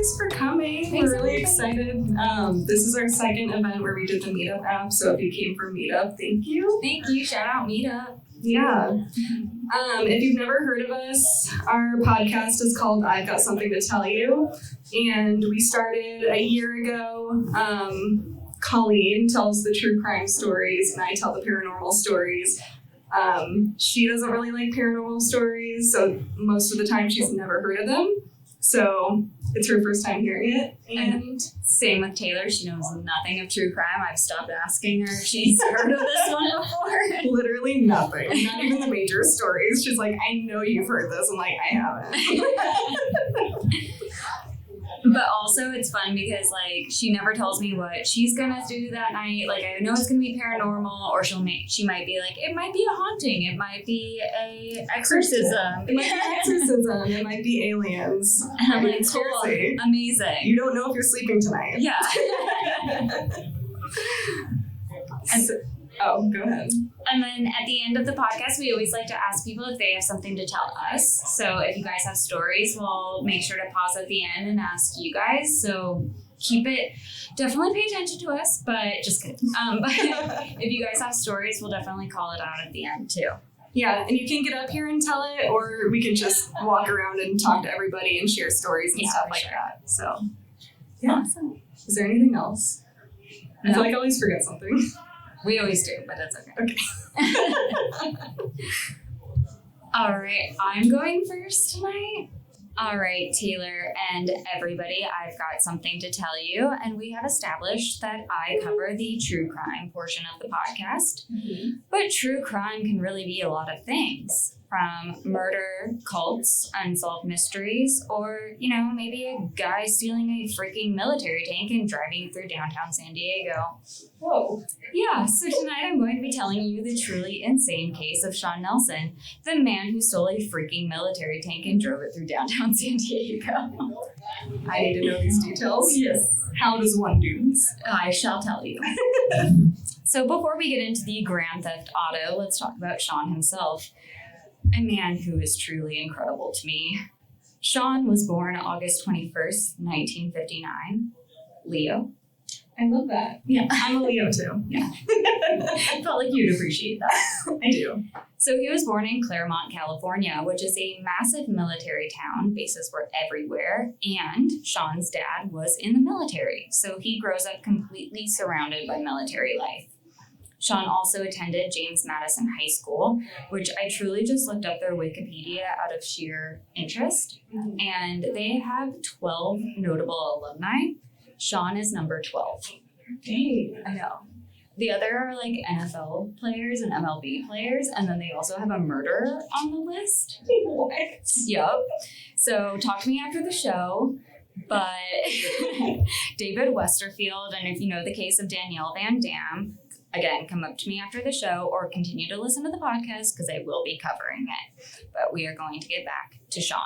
thanks for coming. We're really excited. This is our second event where we did the Meetup app, so if you came from Meetup, thank you. Thank you. Shout out Meetup. Yeah. If you've never heard of us, our podcast is called I've Got Something to Tell You, and we started a year ago. Colleen tells the true crime stories, and I tell the paranormal stories. She doesn't really like paranormal stories, so most of the time she's never heard of them. So it's her first time hearing it. And same with Tayler. She knows nothing of true crime. I've stopped asking her if she's heard of this one before. Literally nothing. Not even the major stories. She's like, I know you've heard this. I'm like, I haven't. But also it's fun because like she never tells me what she's gonna do that night. Like I know it's gonna be paranormal, or she might be like, it might be a haunting, it might be a exorcism. It might be exorcism, it might be aliens. And I'm like, cool, amazing. You don't know if you're sleeping tonight. Yeah. And so, oh, go ahead. And then at the end of the podcast, we always like to ask people if they have something to tell us. So if you guys have stories, we'll make sure to pause at the end and ask you guys. So keep it, definitely pay attention to us, but just kidding. But if you guys have stories, we'll definitely call it out at the end too. Yeah, and you can get up here and tell it, or we can just walk around and talk to everybody and share stories and stuff like that. So, yeah. Awesome. Is there anything else? I feel like I always forget something. We always do, but that's okay. Okay. All right, I'm going first tonight. All right, Tayler and everybody, I've got something to tell you, and we have established that I cover the true crime portion of the podcast. Mm-hmm. But true crime can really be a lot of things, from murder, cults, unsolved mysteries, or, you know, maybe a guy stealing a freaking military tank and driving through downtown San Diego. Whoa. Yeah, so tonight I'm going to be telling you the truly insane case of Shawn Nelson, the man who stole a freaking military tank and drove it through downtown San Diego. I need to know these details. Yes. How does one do this? I shall tell you. So before we get into the Grand Theft Auto, let's talk about Shawn himself. A man who is truly incredible to me. Shawn was born August 21st, 1959. Leo. I love that. Yeah. I'm a Leo too. Yeah. I felt like you'd appreciate that. I do. So he was born in Claremont, California, which is a massive military town. Bases were everywhere. And Shawn's dad was in the military. So he grows up completely surrounded by military life. Shawn also attended James Madison High School, which I truly just looked up their Wikipedia out of sheer interest. And they have 12 notable alumni. Shawn is number 12. Dang. I know. The other are like NFL players and MLB players, and then they also have a murderer on the list. What? Yep. So talk to me after the show. But David Westerfield, and if you know the case of Danielle Van Dam, again, come up to me after the show or continue to listen to the podcast because I will be covering it. But we are going to get back to Shawn.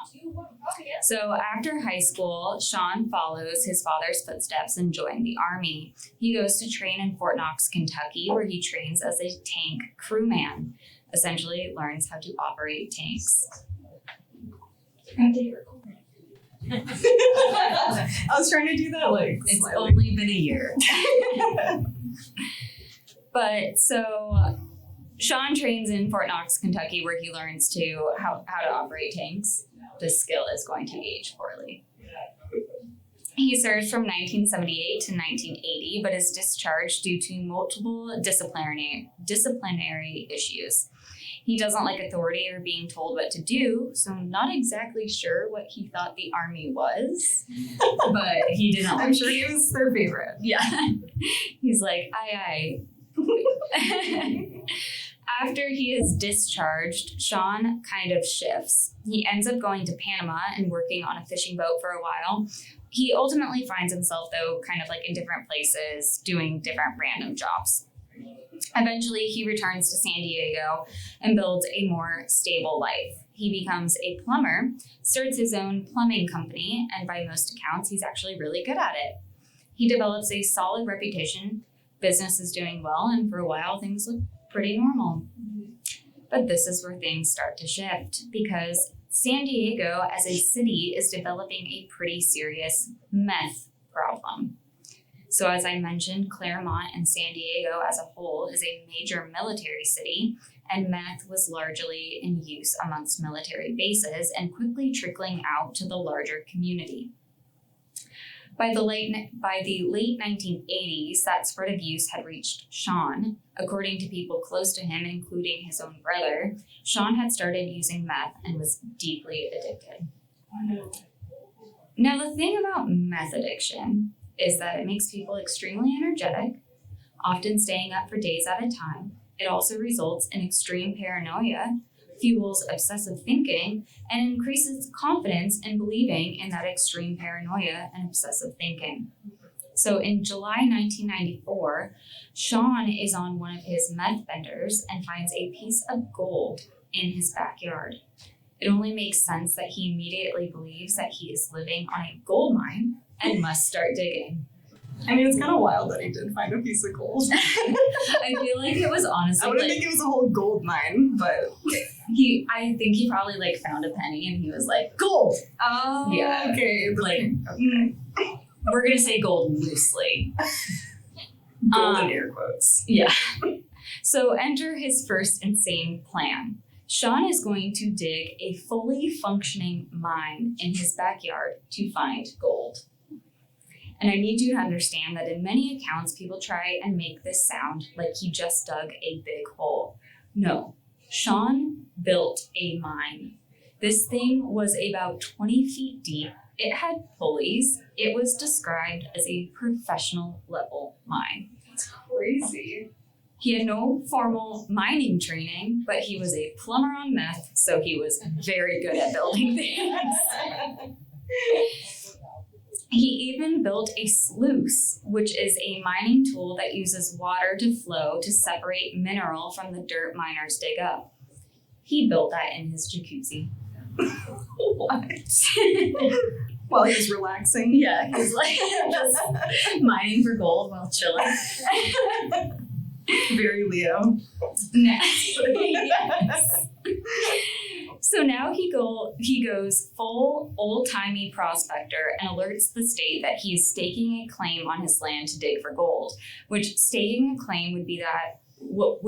So after high school, Shawn follows his father's footsteps and joined the Army. He goes to train in Fort Knox, Kentucky, where he trains as a tank crewman. Essentially learns how to operate tanks. I was trying to do that like It's slightly. only been a year. But so Shawn trains in Fort Knox, Kentucky, where he learns how to operate tanks. The skill is going to age poorly. He served from 1978 to 1980, but is discharged due to multiple disciplinary issues. He doesn't like authority or being told what to do, so I'm not exactly sure what he thought the Army was, but he didn't like I'm sure he was their favorite. Yeah. He's like, aye. After he is discharged, Shawn kind of shifts. He ends up going to Panama and working on a fishing boat for a while. He ultimately finds himself, though, kind of like in different places, doing different random jobs. Eventually, he returns to San Diego and builds a more stable life. He becomes a plumber, starts his own plumbing company, and by most accounts, he's actually really good at it. He develops a solid reputation. Business is doing well, and for a while, things look pretty normal. But this is where things start to shift, because San Diego as a city is developing a pretty serious meth problem. So as I mentioned, Claremont and San Diego as a whole is a major military city, and meth was largely in use amongst military bases and quickly trickling out to the larger community. By the late 1980s, that spread of use had reached Shawn. According to people close to him, including his own brother, Shawn had started using meth and was deeply addicted. Now, the thing about meth addiction is that it makes people extremely energetic, often staying up for days at a time. It also results in extreme paranoia, fuels obsessive thinking, and increases confidence in believing in that extreme paranoia and obsessive thinking. So in July 1994, Shawn is on one of his meth benders and finds a piece of gold in his backyard. It only makes sense that he immediately believes that he is living on a gold mine and must start digging. I mean, it's kind of wild that he did find a piece of gold. I feel like it was honestly. I wouldn't think it was a whole gold mine, but I think he probably found a penny and he was like, gold. Oh, yeah. Okay. Okay. We're gonna say gold loosely. Gold in air quotes. Yeah. So enter his first insane plan. Shawn is going to dig a fully functioning mine in his backyard to find gold. And I need you to understand that in many accounts, people try and make this sound like he just dug a big hole. No, Shawn built a mine. This thing was about 20 feet deep. It had pulleys. It was described as a professional level mine. That's crazy. He had no formal mining training, but he was a plumber on meth, so he was very good at building things. He even built a sluice, which is a mining tool that uses water to flow to separate mineral from the dirt miners dig up. He built that in his jacuzzi. What? While he was relaxing? Yeah, he was just mining for gold while chilling. Very Leo. Yes. So now he goes full old-timey prospector and alerts the state that he is staking a claim on his land to dig for gold, which staking a claim would be that what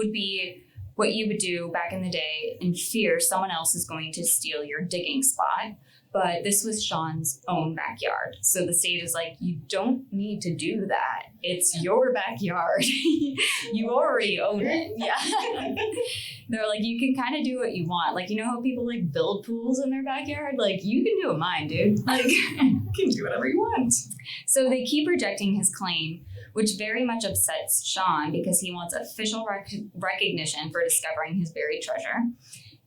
you would do back in the day in fear someone else is going to steal your digging spot. But this was Shawn's own backyard. So the state is like, you don't need to do that. It's your backyard. You already own it. Yeah. They're like, you can kind of do what you want. Like, you know how people build pools in their backyard? Like, you can do a mine, dude. Like, you can do whatever you want. So they keep rejecting his claim, which very much upsets Shawn because he wants official recognition for discovering his buried treasure.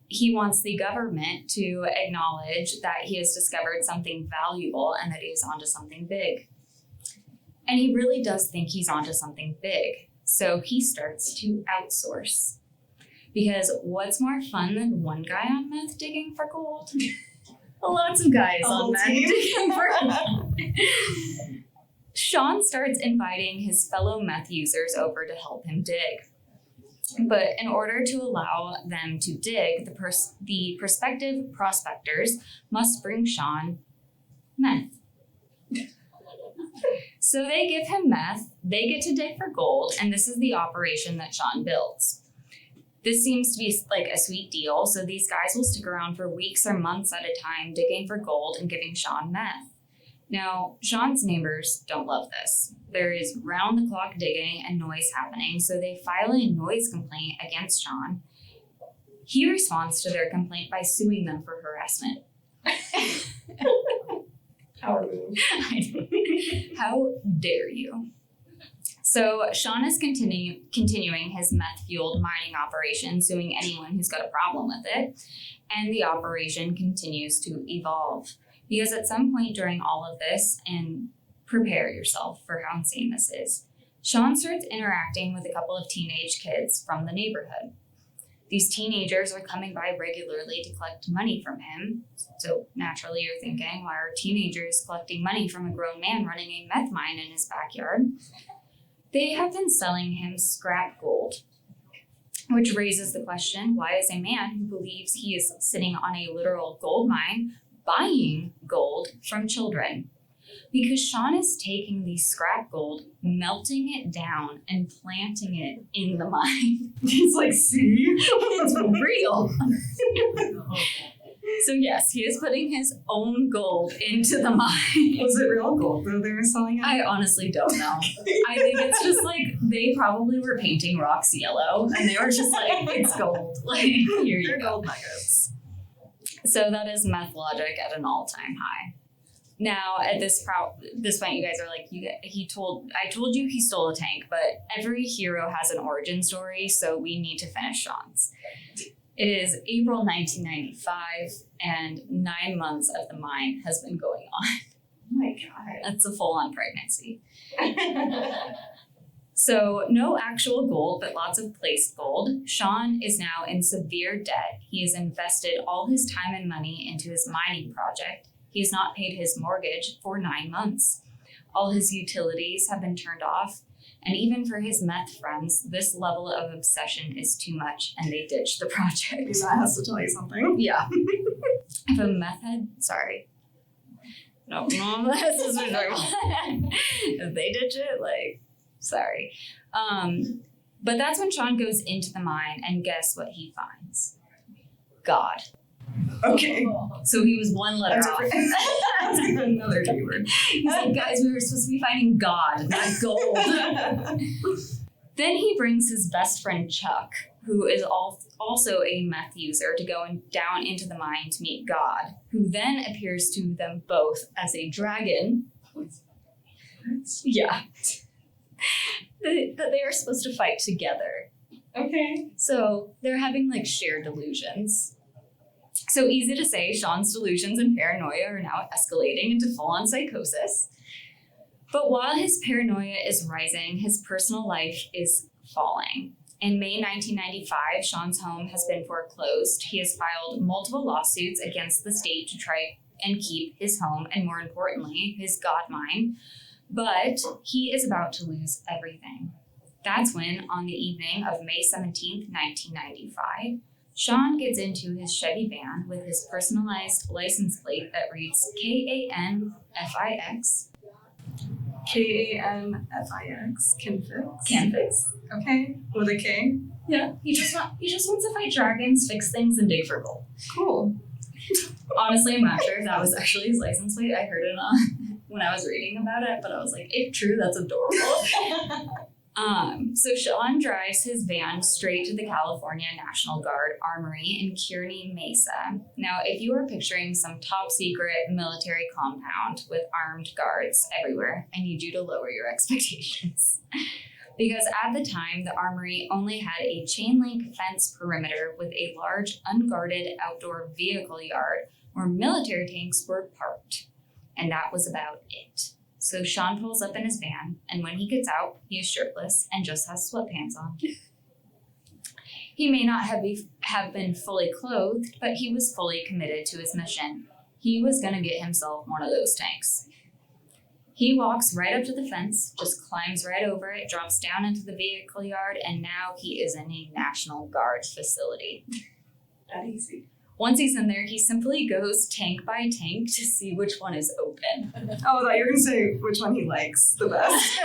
He wants the government to acknowledge that he has discovered something valuable and that he is onto something big. And he really does think he's onto something big. So he starts to outsource. Because what's more fun than one guy on meth digging for gold? Lots of guys on meth digging for gold. Shawn starts inviting his fellow meth users over to help him dig. But in order to allow them to dig, the prospective prospectors must bring Shawn meth. So they give him meth, they get to dig for gold, and this is the operation that Shawn builds. This seems to be like a sweet deal, so these guys will stick around for weeks or months at a time digging for gold and giving Shawn meth. Now, Shawn's neighbors don't love this. There is round-the-clock digging and noise happening, so they file a noise complaint against Shawn. He responds to their complaint by suing them for harassment. Power move. How dare you? So Shawn is continuing his meth-fueled mining operation, suing anyone who's got a problem with it, and the operation continues to evolve. Because at some point during all of this, and prepare yourself for how insane this is, Shawn starts interacting with a couple of teenage kids from the neighborhood. These teenagers are coming by regularly to collect money from him. So naturally you're thinking, why are teenagers collecting money from a grown man running a meth mine in his backyard? They have been selling him scrap gold. which raises the question, why is a man who believes he is sitting on a literal gold mine buying gold from children? Because Shawn is taking the scrap gold, melting it down, and planting it in the mine. He's like, see? It's real. So yes, he is putting his own gold into the mine. Was it real gold though they were selling it? I honestly don't know. I think it's just like they probably were painting rocks yellow and they were just like, it's gold. Like, here you go. Gold nuggets. So that is meth logic at an all-time high. Now, at this point, you guys are like, I told you he stole a tank, but every hero has an origin story, so we need to finish Shawn's. It is April 1995, and 9 months of the mine has been going on. Oh my God. That's a full-on pregnancy. So no actual gold, but lots of placed gold. Shawn is now in severe debt. He has invested all his time and money into his mining project. He has not paid his mortgage for 9 months. All his utilities have been turned off. And even for his meth friends, this level of obsession is too much and they ditch the project. That has to tell you something. Yeah. If a meth head, sorry. No, this is if they ditch it, like, sorry. But that's when Shawn goes into the mine and guess what he finds? God. Okay. So he was one letter off. That's another D word. He's like, guys, we were supposed to be finding God, not gold. Then he brings his best friend Chuck, who is also a meth user, to go down into the mine to meet God, who then appears to them both as a dragon. Yeah. That they are supposed to fight together. Okay. So they're having like shared delusions. So easy to say, Shawn's delusions and paranoia are now escalating into full-on psychosis. But while his paranoia is rising, his personal life is falling. In May 1995, Shawn's home has been foreclosed. He has filed multiple lawsuits against the state to try and keep his home and, more importantly, his God mine. But he is about to lose everything. That's when, on the evening of May 17th, 1995, Shawn gets into his Chevy van with his personalized license plate that reads KANFIX. KANFIX. Canfix. Canfix. Okay. With a K? Yeah. He just wants to fight dragons, fix things, and dig for gold. Cool. Honestly, I'm not sure if that was actually his license plate. I heard it on when I was reading about it, but I was like, if true, that's adorable. So Shawn drives his van straight to the California National Guard Armory in Kearney Mesa. Now, if you are picturing some top secret military compound with armed guards everywhere, I need you to lower your expectations. Because at the time, the armory only had a chain link fence perimeter with a large unguarded outdoor vehicle yard where military tanks were parked. And that was about it. So Shawn pulls up in his van, and when he gets out, he is shirtless and just has sweatpants on. He may not have been fully clothed, but he was fully committed to his mission. He was going to get himself one of those tanks. He walks right up to the fence, just climbs right over it, drops down into the vehicle yard, and now he is in a National Guard facility. That easy. Once he's in there, he simply goes tank by tank to see which one is open. Oh, I thought you were going to say which one he likes the best.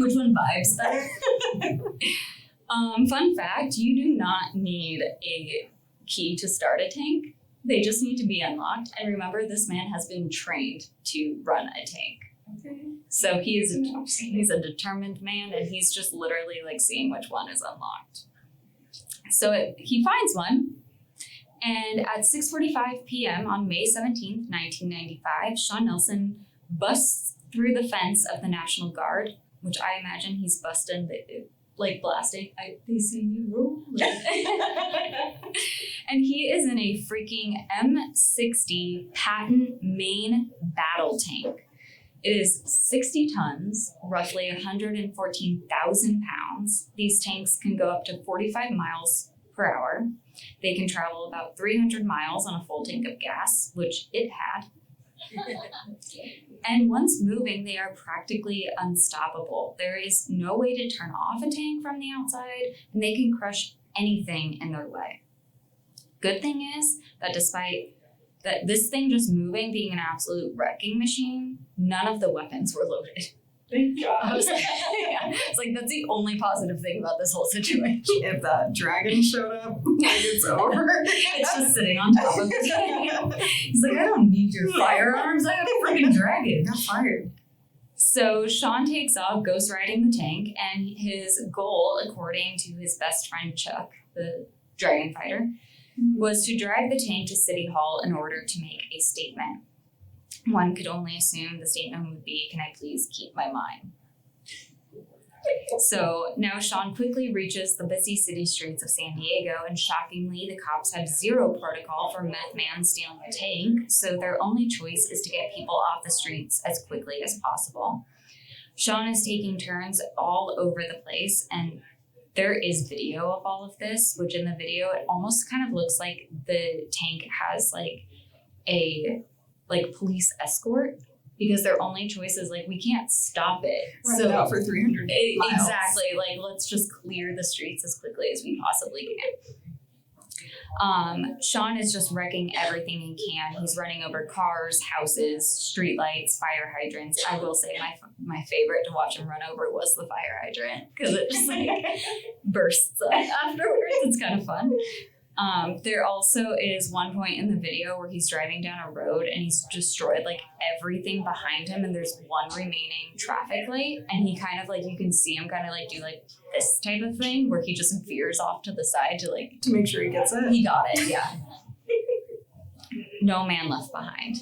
Which one vibes better? Fun fact, you do not need a key to start a tank. They just need to be unlocked. And remember, this man has been trained to run a tank. Okay. So he's a determined man, and he's just literally like seeing which one is unlocked. So he finds one. And at 6:45 p.m. on May 17th, 1995, Shawn Nelson busts through the fence of the National Guard, which I imagine he's busting, like blasting, they see me roll. And he is in a freaking M60 Patton main battle tank. It is 60 tons, roughly 114,000 pounds. These tanks can go up to 45 miles per hour. They can travel about 300 miles on a full tank of gas, which it had. And once moving, they are practically unstoppable. There is no way to turn off a tank from the outside, and they can crush anything in their way. Good thing is that despite that this thing just moving being an absolute wrecking machine, none of the weapons were loaded. Thank God. I was like, yeah. It's like, that's the only positive thing about this whole situation. If that dragon showed up, it's over. It's just sitting on top of the tank. He's like, I don't need your firearms. I have a freaking dragon. Got fired. So Shawn takes off, ghost riding the tank, and his goal, according to his best friend Chuck, the dragon fighter, was to drive the tank to City Hall in order to make a statement. One could only assume the statement would be, "Can I please keep my mind?" So now Shawn quickly reaches the busy city streets of San Diego, and shockingly, the cops have zero protocol for meth man stealing a tank, so their only choice is to get people off the streets as quickly as possible. Shawn is taking turns all over the place, and there is video of all of this, which in the video, it almost kind of looks like the tank has a police escort, because their only choice is we can't stop it. Run it out for 300 miles. Exactly. Let's just clear the streets as quickly as we possibly can. Shawn is just wrecking everything he can. He's running over cars, houses, streetlights, fire hydrants. I will say my favorite to watch him run over was the fire hydrant, because it just bursts up afterwards. It's kind of fun. There also is one point in the video where he's driving down a road and he's destroyed everything behind him, and there's one remaining traffic light, and he kind of you can see him kind of do this type of thing where he just veers off to the side to make sure he gets it. He got it, yeah. No man left behind.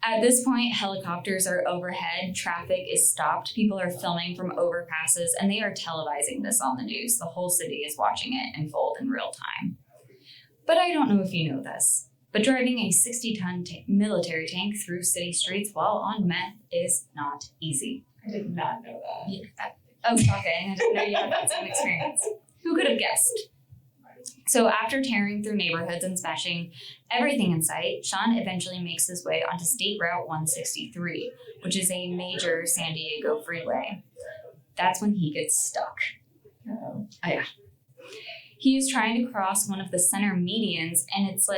At this point, helicopters are overhead, traffic is stopped, people are filming from overpasses, and they are televising this on the news. The whole city is watching it unfold in real time. But I don't know if you know this, but driving a 60-ton military tank through city streets while on meth is not easy. I did not know that. Yeah, oh, shocking. I didn't know you had that same experience. Who could have guessed? So after tearing through neighborhoods and smashing everything in sight, Shawn eventually makes his way onto State Route 163, which is a major San Diego freeway. That's when he gets stuck. Oh yeah. He is trying to cross one of the center medians, and it's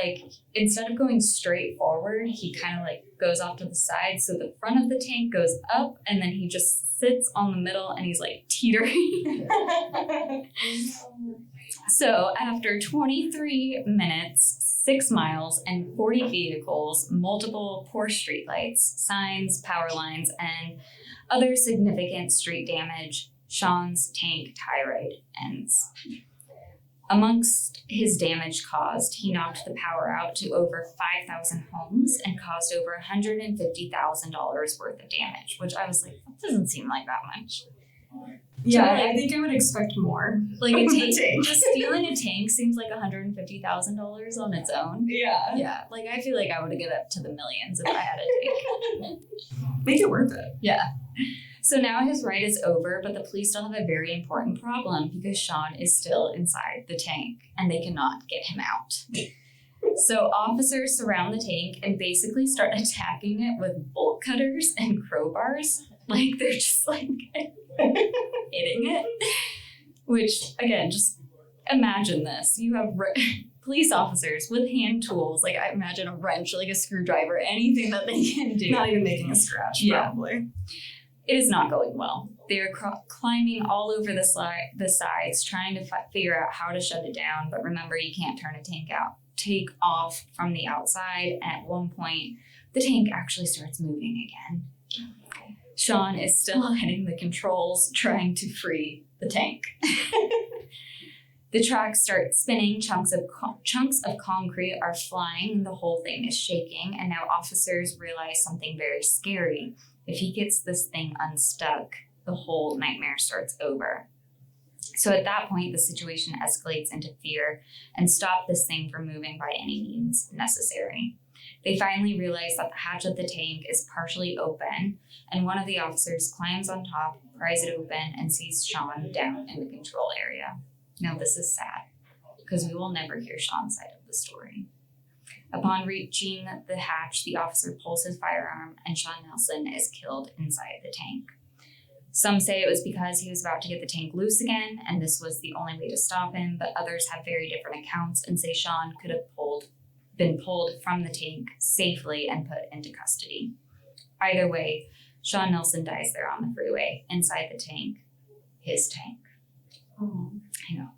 instead of going straight forward, he kind of goes off to the side, so the front of the tank goes up, and then he just sits on the middle, and he's teetering. So after 23 minutes, 6 miles, and 40 vehicles, multiple poor streetlights, signs, power lines, and other significant street damage, Shawn's tank tirade ends. Amongst his damage caused, he knocked the power out to over 5,000 homes and caused over $150,000 worth of damage, which I was that doesn't seem like that much. Yeah, I think I would expect more. A tank, just stealing a tank seems like $150,000 on its own. Yeah. Yeah, I feel I would get up to the millions if I had a tank. Make it worth it. Yeah. So now his ride is over, but the police still have a very important problem because Shawn is still inside the tank and they cannot get him out. So officers surround the tank and basically start attacking it with bolt cutters and crowbars. They're just hitting it. Which, again, just imagine this. You have police officers with hand tools, I imagine a wrench, a screwdriver, anything that they can do. Not even making a scratch, probably. It is not going well. They're climbing all over the sides, trying to figure out how to shut it down. But remember, you can't turn a tank off from the outside. And at one point, the tank actually starts moving again. Shawn is still hitting the controls, trying to free the tank. The tracks start spinning, chunks of concrete are flying, and the whole thing is shaking. And now officers realize something very scary. If he gets this thing unstuck, the whole nightmare starts over. So at that point, the situation escalates into fear and stop this thing from moving by any means necessary. They finally realize that the hatch of the tank is partially open, and one of the officers climbs on top, pries it open, and sees Shawn down in the control area. Now, this is sad, because we will never hear Shawn's side of the story. Upon reaching the hatch, the officer pulls his firearm and Shawn Nelson is killed inside the tank. Some say it was because he was about to get the tank loose again, and this was the only way to stop him, but others have very different accounts and say Shawn could have been pulled from the tank safely and put into custody. Either way, Shawn Nelson dies there on the freeway, inside the tank. His tank. Oh. I know.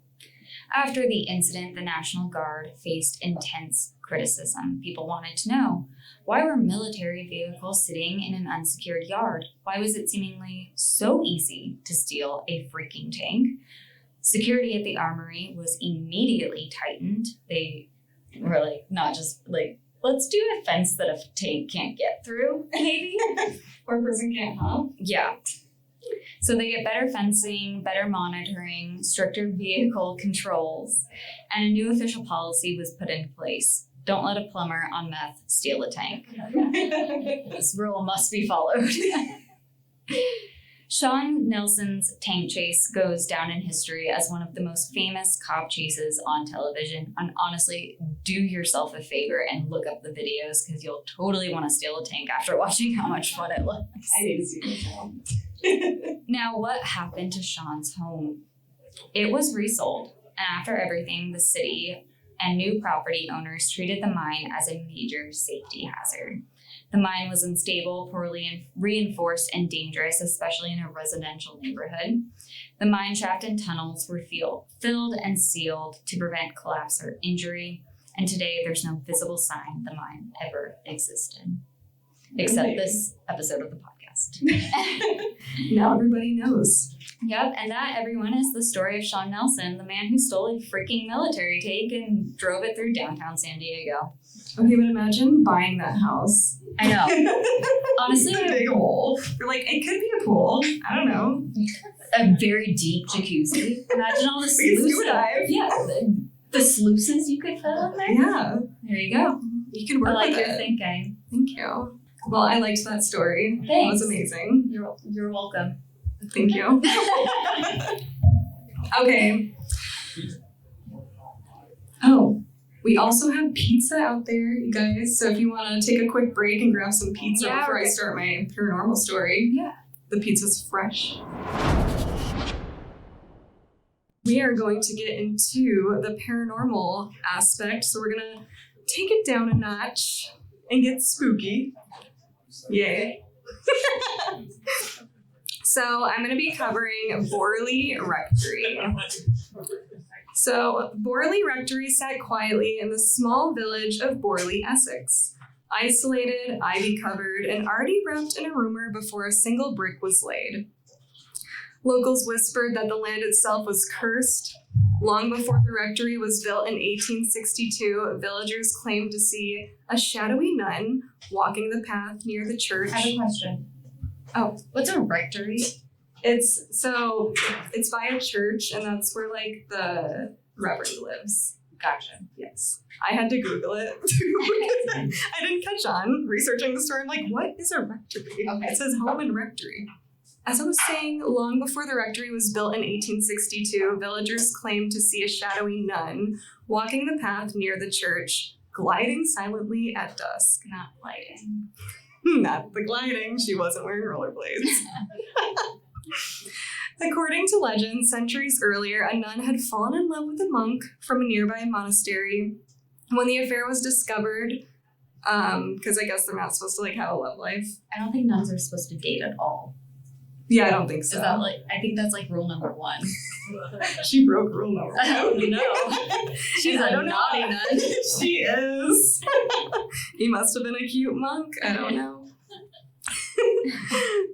After the incident, the National Guard faced intense criticism. People wanted to know, why were military vehicles sitting in an unsecured yard? Why was it seemingly so easy to steal a freaking tank? Security at the armory was immediately tightened. They were like, not just like, let's do a fence that a tank can't get through, maybe. Or a person can't hop. Yeah. So they get better fencing, better monitoring, stricter vehicle controls, and a new official policy was put into place. Don't let a plumber on meth steal a tank. This rule must be followed. Shawn Nelson's tank chase goes down in history as one of the most famous cop chases on television. And honestly, do yourself a favor and look up the videos because you'll totally want to steal a tank after watching how much fun it looks. I need to see this now. Now, what happened to Shawn's home? It was resold, and after everything, the city and new property owners treated the mine as a major safety hazard. The mine was unstable, poorly reinforced, and dangerous, especially in a residential neighborhood. The mine shaft and tunnels were filled and sealed to prevent collapse or injury, and today there's no visible sign the mine ever existed, except this episode of the podcast. Now everybody knows. Yep, and that, everyone, is the story of Shawn Nelson, the man who stole a freaking military tank and drove it through downtown San Diego. Okay, but imagine buying that house. I know. Honestly, a big hole. You're like, it could be a pool. I don't know. A very deep jacuzzi. Imagine all the sluices. Yeah, the sluices you could fill in there. Yeah. There you go. You can work with your it. thinking. Thank you. Well, I liked that story. Thanks. It was amazing. You're welcome. Thank you. Okay. Oh, we also have pizza out there, you guys. So if you want to take a quick break and grab some pizza before I start my paranormal story, the pizza's fresh. We are going to get into the paranormal aspect. So we're going to take it down a notch and get spooky. Yay. So I'm going to be covering Borley Rectory. So Borley Rectory sat quietly in the small village of Borley, Essex, isolated, ivy-covered, and already wrapped in a rumor before a single brick was laid. Locals whispered that the land itself was cursed. Long before the rectory was built in 1862, villagers claimed to see a shadowy nun walking the path near the church. I have a question. Oh. What's a rectory? It's by a church, and that's where, like, the reverend lives. Gotcha. Yes. I had to Google it, too. I didn't catch on researching the story. I'm like, what is a rectory? Okay. It says home and rectory. As I was saying, long before the rectory was built in 1862, villagers claimed to see a shadowy nun walking the path near the church, gliding silently at dusk. Not gliding. Not the gliding. She wasn't wearing rollerblades. According to legend, centuries earlier, a nun had fallen in love with a monk from a nearby monastery. When the affair was discovered, because I guess they're not supposed to, like, have a love life. I don't think nuns are supposed to date at all. Yeah, I don't think so. Is that I think that's like rule number 1. She broke rule number 1. Oh no. She's a naughty nun. She is. He must have been a cute monk. I don't know.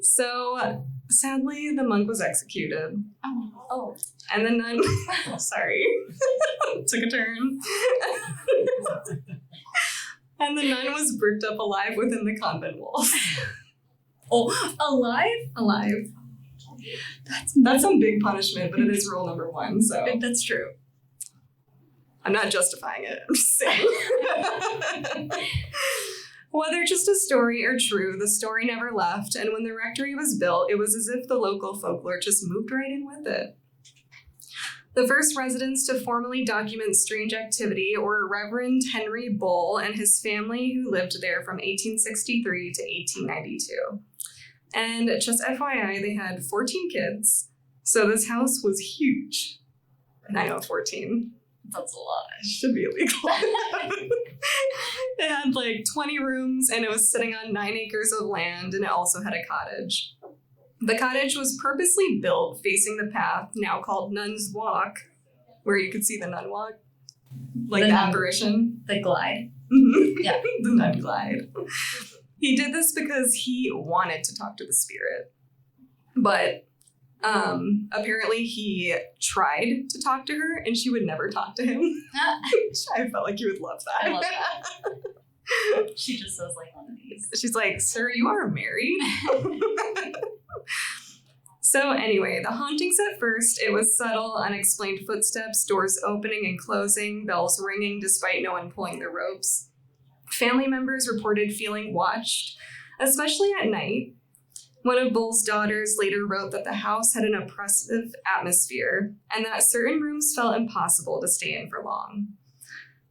So, sadly, the monk was executed. Oh. And the nun, sorry, took a turn. And the nun was bricked up alive within the convent walls. Oh, alive? Alive. That's some big punishment, but it is rule number 1, so. That's true. I'm not justifying it, I'm just saying. Whether just a story or true, the story never left, and when the rectory was built, it was as if the local folklore just moved right in with it. The first residents to formally document strange activity were Reverend Henry Bull and his family, who lived there from 1863 to 1892. And just FYI, they had 14 kids, so this house was huge. And I know 14. That's a lot. It should be illegal. It had like 20 rooms, and it was sitting on 9 acres of land, and it also had a cottage. The cottage was purposely built facing the path, now called Nun's Walk, where you could see the nun walk. Like the apparition. The glide. Yeah. The nun glide. He did this because he wanted to talk to the spirit. But apparently he tried to talk to her, and she would never talk to him. I felt like you would love that. I love that. She just says like one of these. She's like, "Sir, you are married." So anyway, the hauntings at first, it was subtle, unexplained footsteps, doors opening and closing, bells ringing despite no one pulling the ropes. Family members reported feeling watched, especially at night. One of Bull's daughters later wrote that the house had an oppressive atmosphere and that certain rooms felt impossible to stay in for long.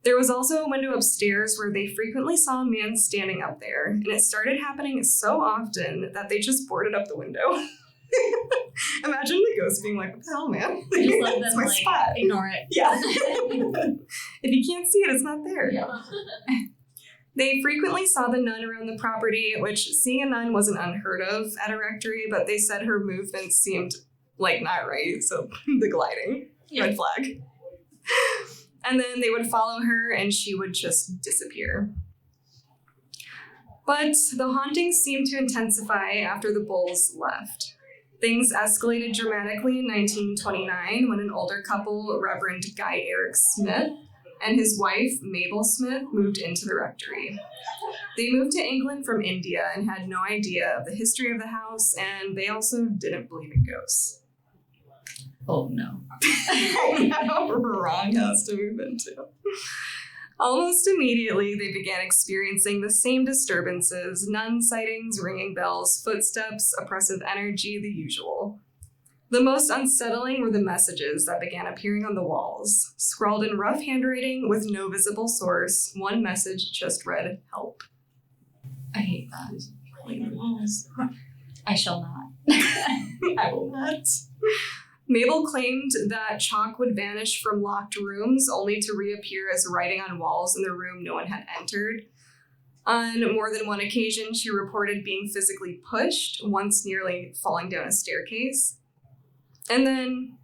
There was also a window upstairs where they frequently saw a man standing up there, and it started happening so often that they just boarded up the window. Imagine the ghost being like, "What the hell, man? Just let It's them my like spot." ignore it. Yeah. If you can't see it, it's not there. Yeah. They frequently saw the nun around the property, which seeing a nun wasn't unheard of at a rectory, but they said her movements seemed like not right, so the gliding, red flag. And then they would follow her and she would just disappear. But the hauntings seemed to intensify after the Bulls left. Things escalated dramatically in 1929 when an older couple, Reverend Guy Eric Smith, and his wife, Mabel Smith, moved into the rectory. They moved to England from India and had no idea of the history of the house, and they also didn't believe in ghosts. Oh no. Wrong house to move into. Almost immediately, they began experiencing the same disturbances: nun sightings, ringing bells, footsteps, oppressive energy, the usual. The most unsettling were the messages that began appearing on the walls. Scrawled in rough handwriting with no visible source, one message just read, "Help." I hate that. Clean the walls. I shall not. I will not. Mabel claimed that chalk would vanish from locked rooms only to reappear as writing on walls in the room no one had entered. On more than one occasion, she reported being physically pushed, once nearly falling down a staircase. And then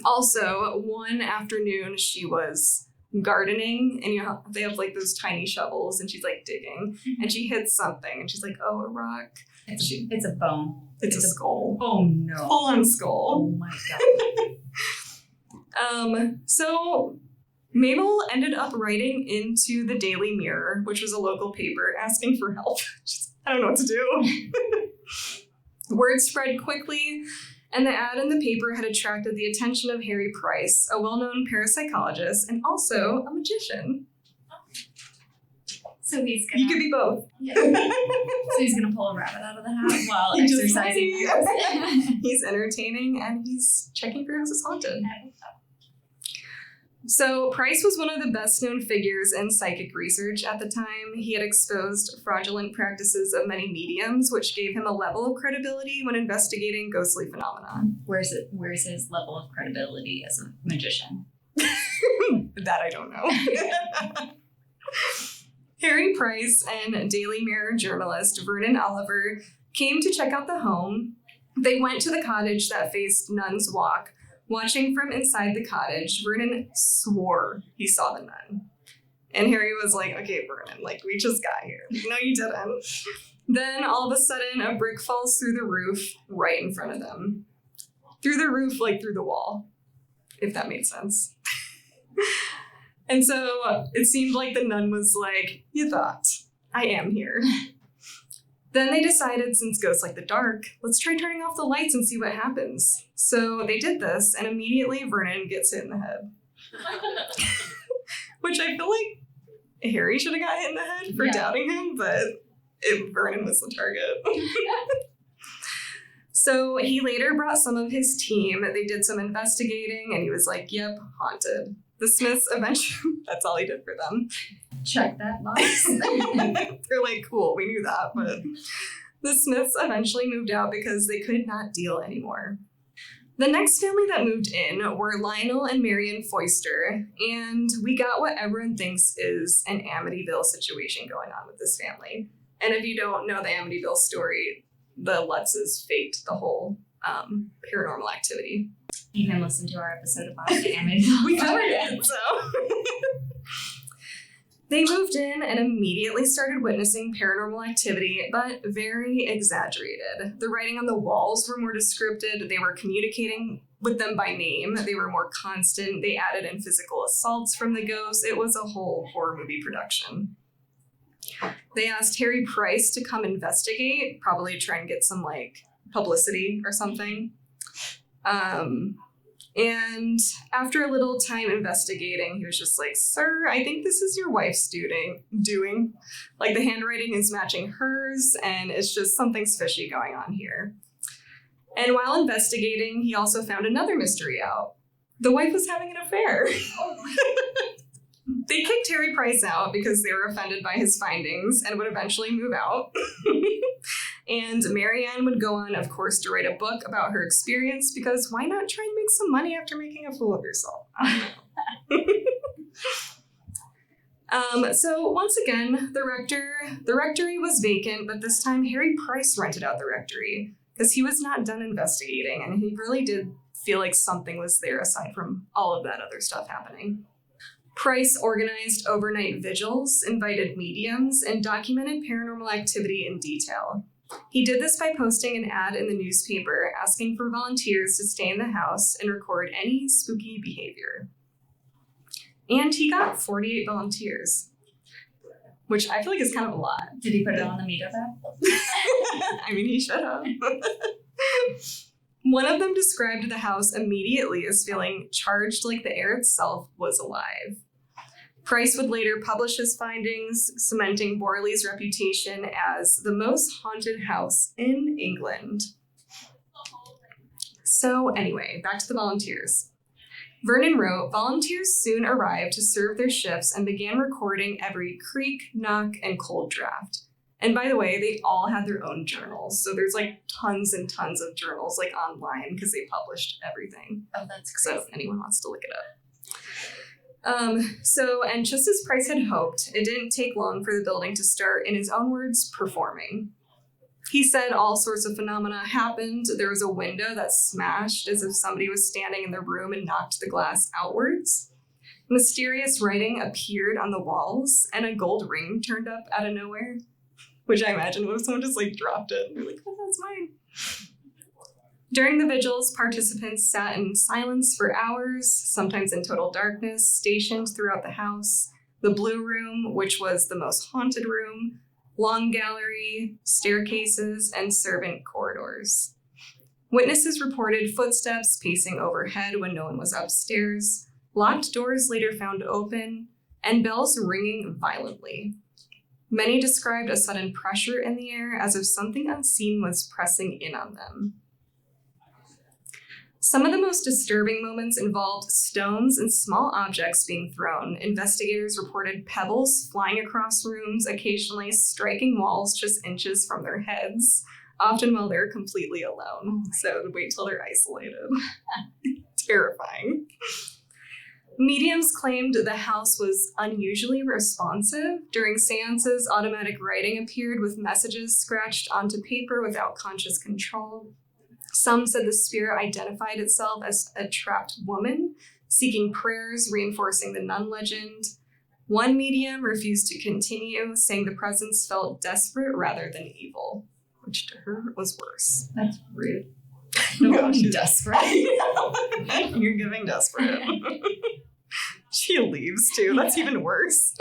also one afternoon she was gardening, and they have like those tiny shovels, and she's like digging, and she hits something, and she's like, "Oh, a rock." It's a bone. It's a skull. Oh no. Full on skull. Oh my god. So Mabel ended up writing into the Daily Mirror, which was a local paper, asking for help. I don't know what to do. Word spread quickly, and the ad in the paper had attracted the attention of Harry Price, a well-known parapsychologist and also a magician. So he's gonna. You could be both. Yeah. So he's gonna pull a rabbit out of the hat while exercising. He's entertaining, and he's checking for houses haunted. So Price was one of the best-known figures in psychic research at the time. He had exposed fraudulent practices of many mediums, which gave him a level of credibility when investigating ghostly phenomena. Where's his level of credibility as a magician? That I don't know. Harry Price and Daily Mirror journalist Vernon Oliver came to check out the home. They went to the cottage that faced Nun's Walk. Watching from inside the cottage, Vernon swore he saw the nun. And Harry was like, "Okay, Vernon, like, we just got here." "No, you didn't." Then all of a sudden, a brick falls through the roof right in front of them. Through the roof, like through the wall, if that made sense. And so it seemed like the nun was like, "You thought, I am here." Then they decided, since ghosts like the dark, let's try turning off the lights and see what happens. So they did this, and immediately Vernon gets hit in the head. Which I feel like Harry should have got hit in the head for doubting him, but Vernon was the target. So he later brought some of his team. They did some investigating, and he was like, yep, haunted. The Smiths eventually, that's all he did for them. Check that box. They're like, cool, we knew that, but the Smiths eventually moved out because they could not deal anymore. The next family that moved in were Lionel and Marion Foister, and we got what everyone thinks is an Amityville situation going on with this family. And if you don't know the Amityville story, the Lutzes faked the whole paranormal activity. You can listen to our episode about the Amityville. We covered it, so. They moved in and immediately started witnessing paranormal activity, but very exaggerated. The writing on the walls were more descriptive. They were communicating with them by name. They were more constant. They added in physical assaults from the ghosts. It was a whole horror movie production. They asked Harry Price to come investigate, probably try and get some publicity or something. And after a little time investigating, he was just like, sir, I think this is your wife's doing. The handwriting is matching hers, and it's just something's fishy going on here. And while investigating, he also found another mystery out. The wife was having an affair. They kicked Harry Price out because they were offended by his findings and would eventually move out. And Marianne would go on, of course, to write a book about her experience, because why not try and make some money after making a fool of yourself? I don't know. So once again, the rectory was vacant, but this time Harry Price rented out the rectory because he was not done investigating, and he really did feel like something was there aside from all of that other stuff happening. Price organized overnight vigils, invited mediums, and documented paranormal activity in detail. He did this by posting an ad in the newspaper asking for volunteers to stay in the house and record any spooky behavior. And he got 48 volunteers, which I feel like is kind of a lot. Did he put it on the meetup app? I mean, he should have. One of them described the house immediately as feeling charged, like the air itself was alive. Price would later publish his findings, cementing Borley's reputation as the most haunted house in England. So anyway, back to the volunteers. Vernon wrote, volunteers soon arrived to serve their shifts and began recording every creak, knock, and cold draft. And by the way, they all had their own journals. So there's tons and tons of journals online because they published everything. Oh, that's crazy. So if anyone wants to look it up. And just as Price had hoped, it didn't take long for the building to start, in his own words, performing. He said all sorts of phenomena happened. There was a window that smashed as if somebody was standing in the room and knocked the glass outwards. Mysterious writing appeared on the walls, and a gold ring turned up out of nowhere, which I imagine was someone just dropped it. They're like, oh, that's mine. During the vigils, participants sat in silence for hours, sometimes in total darkness, stationed throughout the house. The Blue Room, which was the most haunted room, long gallery, staircases, and servant corridors. Witnesses reported footsteps pacing overhead when no one was upstairs, locked doors later found open, and bells ringing violently. Many described a sudden pressure in the air as if something unseen was pressing in on them. Some of the most disturbing moments involved stones and small objects being thrown. Investigators reported pebbles flying across rooms, occasionally striking walls just inches from their heads, often while they're completely alone. So wait till they're isolated. Terrifying. Mediums claimed the house was unusually responsive. During seances, automatic writing appeared with messages scratched onto paper without conscious control. Some said the spirit identified itself as a trapped woman, seeking prayers, reinforcing the nun legend. One medium refused to continue, saying the presence felt desperate rather than evil, which to her was worse. That's rude. No, she's desperate. You're giving desperate. She leaves too. That's even worse.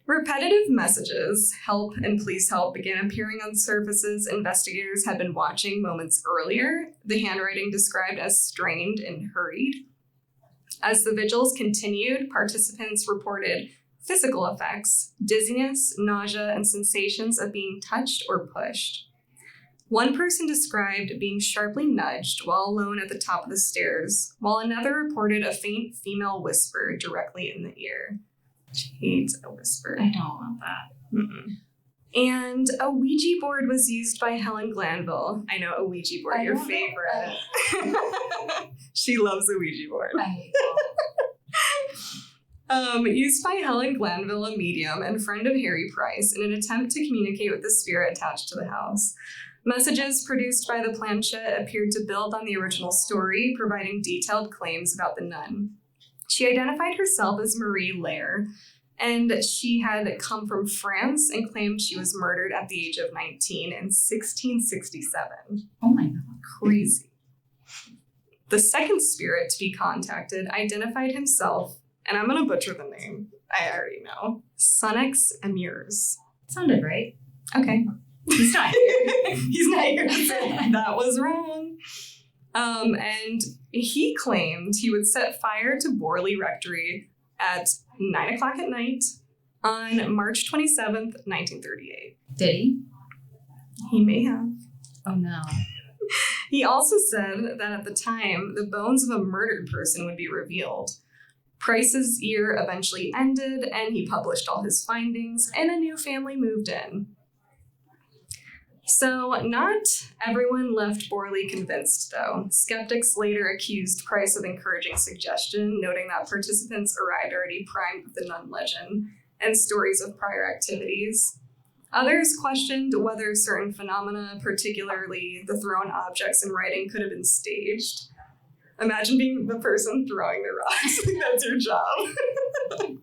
Repetitive messages, help and please help, began appearing on surfaces investigators had been watching moments earlier, the handwriting described as strained and hurried. As the vigils continued, participants reported physical effects, dizziness, nausea, and sensations of being touched or pushed. One person described being sharply nudged while alone at the top of the stairs, while another reported a faint female whisper directly in the ear. She hates a whisper. I don't want that. Mm-mm. And a Ouija board was used by Helen Glanville. I know, a Ouija board, your favorite. She loves a Ouija board. I hate Used by Helen Glanville, a medium and friend of Harry Price, in an attempt to communicate with the spirit attached to the house. Messages produced by the planchette appeared to build on the original story, providing detailed claims about the nun. She identified herself as Marie Lair, and she had come from France and claimed she was murdered at the age of 19 in 1667. Oh my God. Crazy. The second spirit to be contacted identified himself, and I'm going to butcher the name, I already know, Sonex Emirs. Sounded right. Okay. He's not here. He's not here. That was wrong. And he claimed he would set fire to Borley Rectory at 9 o'clock at night on March 27th, 1938. Did he? He may have. Oh no. He also said that at the time, the bones of a murdered person would be revealed. Price's year eventually ended, and he published all his findings, and a new family moved in. So, not everyone left Borley convinced, though. Skeptics later accused Price of encouraging suggestion, noting that participants arrived already primed with the nun legend and stories of prior activities. Others questioned whether certain phenomena, particularly the thrown objects and writing, could have been staged. Imagine being the person throwing the rocks. That's your job.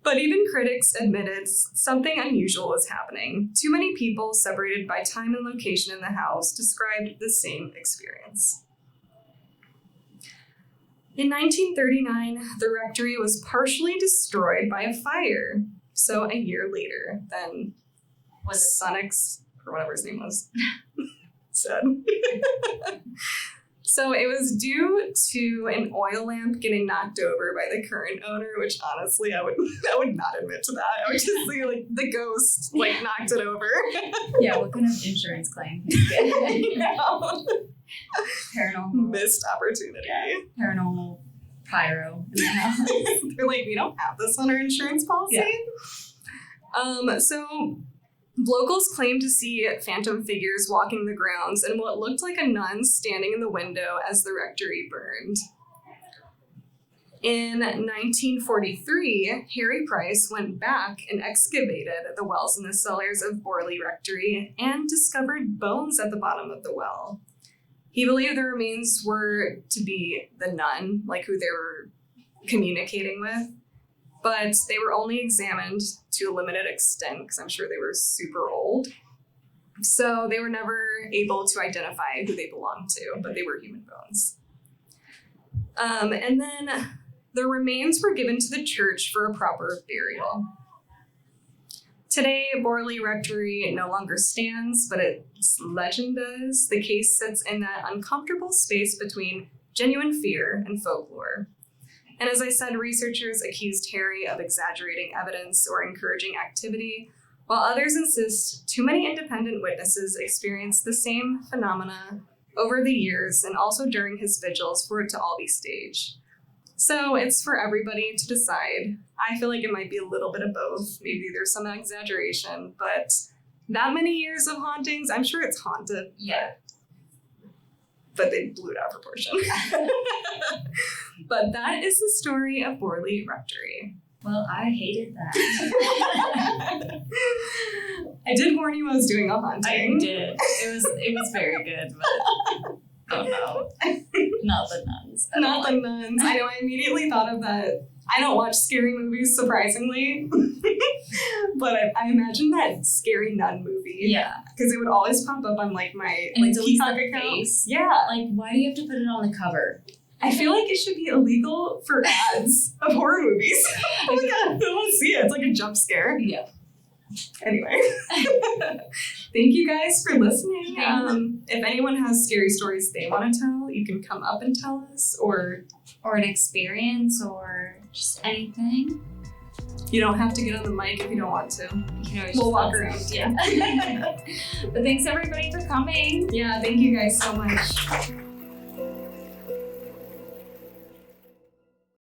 But even critics admitted something unusual was happening. Too many people, separated by time and location in the house, described the same experience. In 1939, the rectory was partially destroyed by a fire. So a year later than was Sonex, or whatever his name was, said. So it was due to an oil lamp getting knocked over by the current owner, which honestly I would not admit to that. I would just say like the ghost knocked it over. Yeah, what kind of insurance claim did you get? Paranormal. Missed opportunity. Yeah. Paranormal pyro in the house. They're like, we don't have this on our insurance policy. Yeah. So locals claimed to see phantom figures walking the grounds and what looked like a nun standing in the window as the rectory burned. In 1943, Harry Price went back and excavated the wells in the cellars of Borley Rectory and discovered bones at the bottom of the well. He believed the remains were to be the nun, who they were communicating with, but they were only examined to a limited extent because I'm sure they were super old. So they were never able to identify who they belonged to, but they were human bones. And then the remains were given to the church for a proper burial. Today, Borley Rectory no longer stands, but its legend does. The case sits in that uncomfortable space between genuine fear and folklore. And as I said, researchers accused Harry of exaggerating evidence or encouraging activity, while others insist too many independent witnesses experienced the same phenomena over the years and also during his vigils for it to all be staged. So it's for everybody to decide. I feel like it might be a little bit of both. Maybe there's some exaggeration, but that many years of hauntings, I'm sure it's haunted. Yeah. But they blew it out of proportion. But that is the story of Borley Rectory. Well, I hated that. I did warn you I was doing a haunting. I did. It was very good, but oh no. Not the nuns. Not the nuns. I know, I immediately thought of that. I don't watch scary movies, surprisingly. But I imagine that scary nun movie. Yeah. Because it would always pop up on my and Peacock account. Face. Yeah. Why do you have to put it on the cover? I feel like it should be illegal for ads of horror movies. Oh my god, I don't want to see it. It's like a jump scare. Yeah. Anyway. Thank you guys for listening. If anyone has scary stories they want to tell, you can come up and tell us, or an experience, or just anything. You don't have to get on the mic if you don't want to. You can always We'll just walk listen. around. Yeah. But thanks everybody for coming. Yeah, thank you guys so much.